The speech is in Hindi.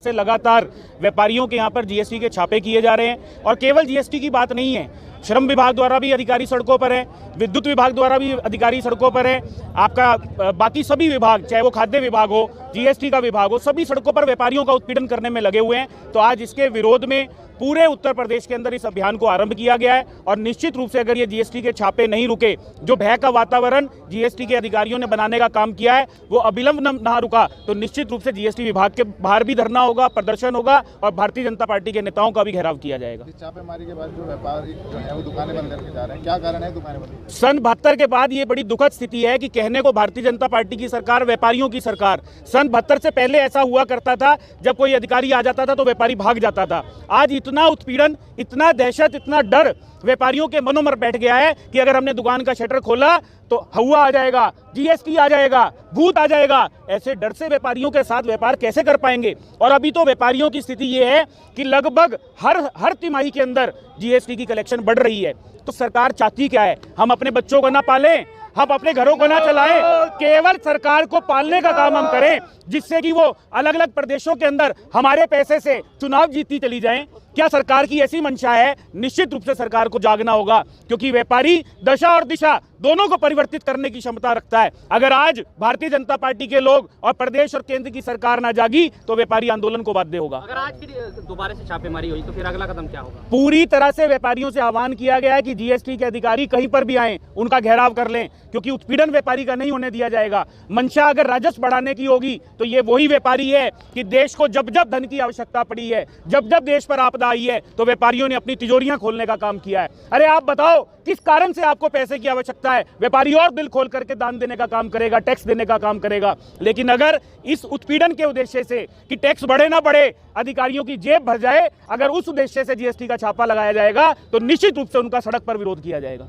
से लगातार व्यापारियों के यहाँ पर जीएसटी के छापे किए जा रहे हैं। और केवल जीएसटी की बात नहीं है, श्रम विभाग द्वारा भी अधिकारी सड़कों पर है, विद्युत विभाग द्वारा भी अधिकारी सड़कों पर है, आपका बाकी सभी विभाग, चाहे वो खाद्य विभाग हो, जीएसटी का विभाग हो, सभी सड़कों पर व्यापारियों का उत्पीड़न करने में लगे हुए हैं। तो आज इसके विरोध में पूरे उत्तर प्रदेश के अंदर इस अभियान को आरंभ किया गया है। और निश्चित रूप से अगर ये जीएसटी के छापे नहीं रुके, जो भय का वातावरण जीएसटी के अधिकारियों ने बनाने का काम किया है वो अविलंब ना रुका, तो निश्चित रूप से जीएसटी विभाग के बाहर भी धरना होगा, प्रदर्शन होगा और भारतीय जनता पार्टी के नेताओं का भी घेराव किया जाएगा। छापेमारी के बाद जो व्यापारी जो है वो दुकानें बंद करके जा रहे हैं, क्या कारण है दुकानें बंद? सन 72 के बाद ये बड़ी दुखद स्थिति है कि कहने को भारतीय जनता पार्टी की सरकार, व्यापारियों की सरकार। सन 72 से पहले ऐसा हुआ करता था, जब कोई अधिकारी आ जाता था तो व्यापारी भाग जाता था। आज इतना उत्पीड़न, इतना दहशत, इतना डर व्यापारियों के मनों में बैठ गया है कि अगर हमने दुकान का शटर खोला तो हवा आ जाएगा, जीएसटी आ जाएगा, भूत आ जाएगा। ऐसे डर से व्यापारियों के साथ व्यापार कैसे कर पाएंगे? और अभी तो व्यापारियों की स्थिति ये है कि लगभग हर तिमाही के अंदर जीएसटी की कलेक्शन बढ़ रही है। तो सरकार चाहती क्या है? हम अपने बच्चों को ना पालें, हम अपने घरों को ना चलाएं, केवल सरकार को पालने का काम हम करें, जिससे कि वो अलग अलग प्रदेशों के अंदर हमारे पैसे से चुनाव जीतती चली जाएं। क्या सरकार की ऐसी मंशा है? निश्चित रूप से सरकार को जागना होगा, क्योंकि व्यापारी दशा और दिशा दोनों को परिवर्तित करने की क्षमता रखता है। अगर आज भारतीय जनता पार्टी के लोग और प्रदेश और केंद्र की सरकार ना जागी तो व्यापारी आंदोलन को बाध्य होगा। अगर आज फिर दोबारा से छापेमारी हुई तो फिर अगला कदम क्या होगा? पूरी तरह से व्यापारियों से आह्वान किया गया है कि जीएसटी के अधिकारी कहीं पर भी आए, उनका घेराव कर लें, क्योंकि उत्पीड़न व्यापारी का नहीं होने दिया जाएगा। मंशा अगर राजस्व बढ़ाने की होगी तो ये वही व्यापारी है कि देश को जब जब धन की आवश्यकता पड़ी है, जब जब देश पर आपदा आई है, तो व्यापारियों ने अपनी तिजोरियां खोलने का काम किया है। अरे आप बताओ, किस कारण से आपको पैसे की आवश्यकता है? व्यापारी और दिल खोल करके दान देने का काम करेगा, टैक्स देने का काम करेगा। लेकिन अगर इस उत्पीड़न के उद्देश्य से कि टैक्स बढ़े ना बढ़े, अधिकारियों की जेब भर जाए, अगर उस उद्देश्य से जीएसटी का छापा लगाया जाएगा तो निश्चित रूप से उनका सड़क पर विरोध किया जाएगा।